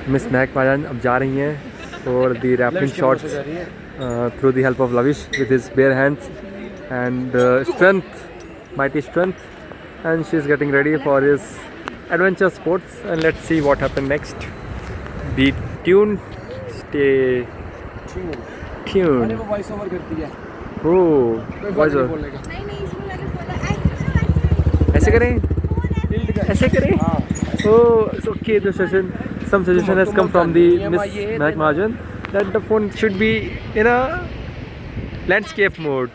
Miss महक महाजन अब जा रही हैं for the rappelling shots through the help of lavish with his bare hands and strength, mighty strength, and she is getting ready for his adventure sports. And let's see what happens next. Be tuned, stay tuned. वो voice over करती है। Oh, voice over. ऐसे करें, ऐसे करें। Oh, so okay. The session, some suggestion has come from the Miss Mahak Mahajan that the phone should be in a landscape mode.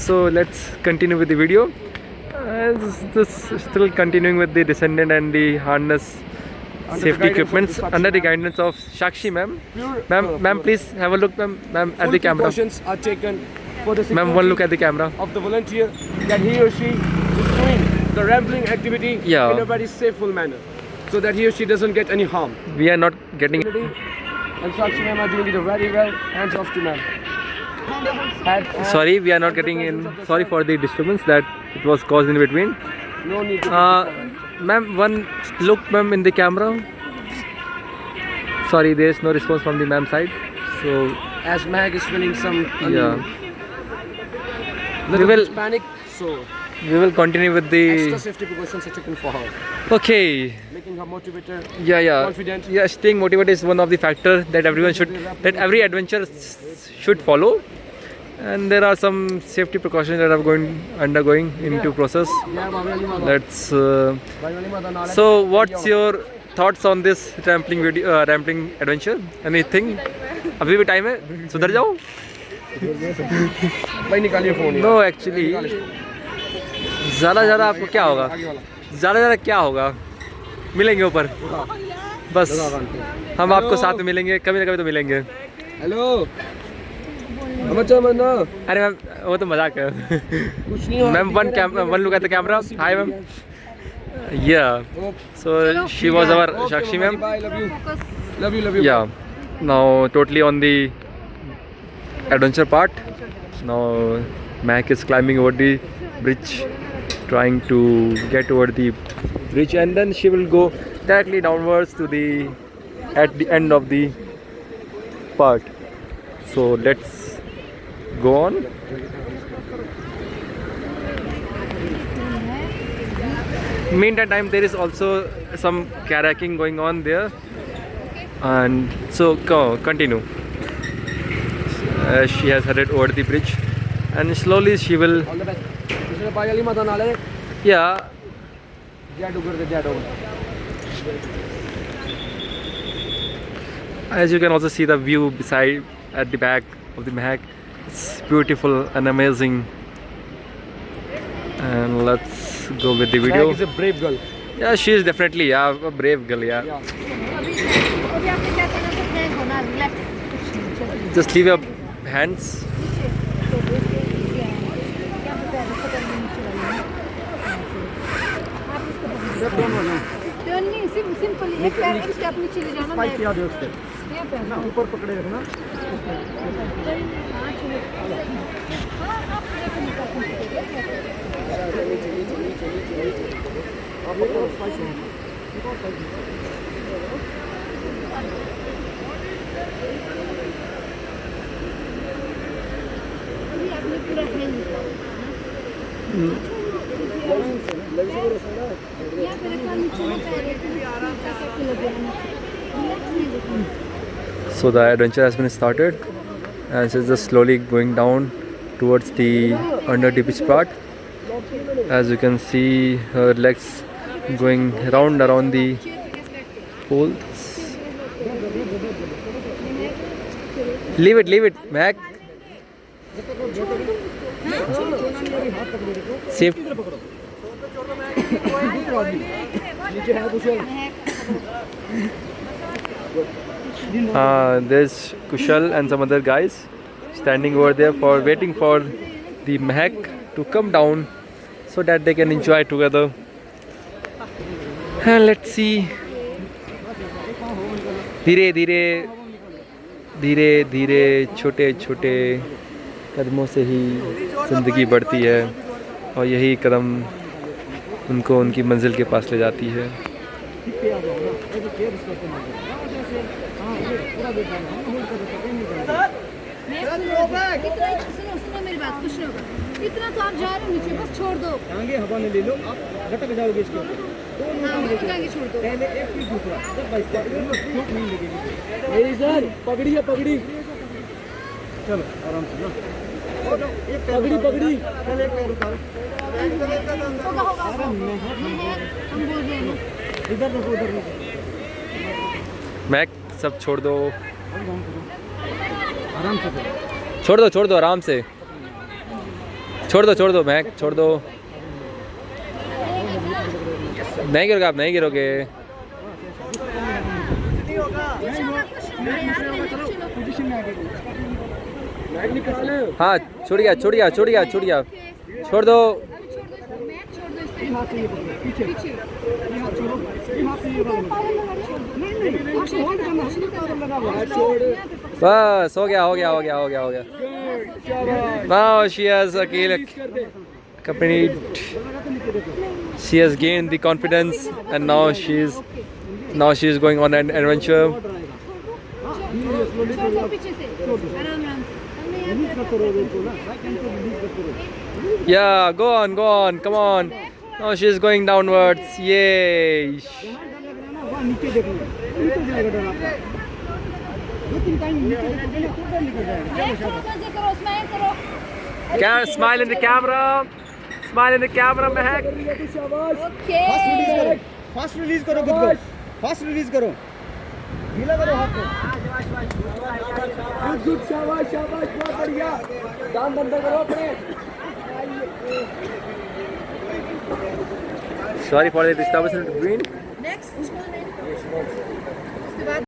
So let's continue with the video. This still continuing with the descendant and the harness safety equipments under the guidance of Shakshi ma'am. Ma'am, please have a look, ma'am, at the camera. Precautions are taken for the Ma'am, one look at the camera. of the volunteer that he or she is doing the rambling activity in a very safeful manner, so that he or she doesn't get any harm. We are not getting. And Shakshi ma'am are doing it very well. Hands off to ma'am. Sorry, we are not getting in. Sorry for the disturbance that it was caused in between. No need to Ma'am, one look, ma'am, in the camera. Sorry, there is no response from the ma'am side. So as Mag is feeling some we will panic, so we will continue with the extra safety precautions are taken for her, okay. making her motivated, Yeah. confident. Yeah, staying motivated is one of the factors that everyone should, that every adventure should follow. And there are some safety precautions that are undergoing into process. Let's. So, what's your thoughts on this rambling video, rambling adventure? Anything? अभी भी time है, सुधर जाओ. भाई निकालिए phone. No, actually, ज़्यादा आपको क्या होगा? ज़्यादा क्या होगा? मिलेंगे ऊपर. बस हम आपको साथ में मिलेंगे, कभी ना कभी तो मिलेंगे. हेलो. अरे मैम, वो तो मजाक है. कुछ नहीं हो. Ma'am, one look at the camera. Hi ma'am. Yeah. So she was our Shakshi ma'am. Bye. Love you. Yeah. Now totally on the adventure part. Now Mac is climbing over the bridge, trying to get over the bridge, and then she will go directly downwards to the at the end of the part. So let's go on. Meantime, there is also some kayaking going on there, and so continue. She has headed over the bridge, and slowly she will. All the best. दूसरे पाई वाली मत नाले. Yeah. As you can also see the view beside at the back of the Mahak. It's beautiful and amazing. And let's go with the video. Mag is a brave girl. Yeah, she is definitely a brave girl. Yeah. Just leave your hands. Simple एक पैर इसके आप नीचे ले जाना. Spike याद है उसके. ना ऊपर पकड़े रखना. So the adventure has been started, and she's just slowly going down towards the under the beach part. As you can see, her legs going round around the poles. Leave it, Mac. Safe. There's Kushal and some other guys standing over there for waiting for the Mahak to come down so that they can enjoy together. And let's see. धीरे धीरे छोटे छोटे कदमों से ही ज़िंदगी बढ़ती है, और यही कदम उनको उनकी मंजिल के पास ले जाती है. इतना सुनो सुनो मेरी बात, कुछ नहीं होगा। इतना तो आप जा रहे हो नीचे, बस छोड़ दो। आगे हवा में ले लो, आप लटक जाओगे इसके ऊपर। हाँ, वो आगे छोड़ दो। पहले एक फिर दूसरा, स्टेप बाय स्टेप, चोट नहीं लगेगी। नहीं सर, पकड़ी है पकड़ी। चलो आराम से ना, पकड़ी पकड़ी। पहले एक पैर उतारो, होगा होगा होगा। हम बोल रहे हैं। इधर देखो उधर देखो। मैक सब छोड़ दो, आराम से करो। छोड़ दो आराम से, छोड़ दो मैक, छोड़ दो। नहीं गिरोगे आप, नहीं गिरोगे। पोजीशन में आगे मैच निकाले। हाँ छूट गया, छोड़ दो। अभी छोड़ दो इसको, मैच छोड़ दो इसको। हाथ से ये पकड़ो, पीछे पीछे। ये हाथ छोड़ो, ये हाथ से ये पकड़ो। नहीं नहीं, आपको होल्ड करना है, पावर लगा हुआ है। बस हो गया। Now she has accompanied, she has gained the confidence, and now she is going on an adventure. छोड़ दो पीछे से, आराम आराम से। हमने यहाँ रिलीज करते रहो इसको ना, राइट हैंड से रिलीज करते रहो। Yeah, go on, come on. Now she is going downwards. Yay! जहाँ डर लग रहा है ना, वहाँ नीचे देखना, निकल जाएगा डर आपका। 2-3 टाइम नीचे देखोगे ना, तो डर निकल जाएगा। मैच छोड़ो, मजे करो, स्माइल करो। Smile in the camera. Smile in the camera, Mehak. Okay. Fast release करो खुद को, फास्ट रिलीज करो, ढीला करो हाथ को। गुड शाबाश शाबाश, बहुत बढ़िया। दाम बंद करो अपने। Sorry for the disturbance in between. Next उसको नहीं।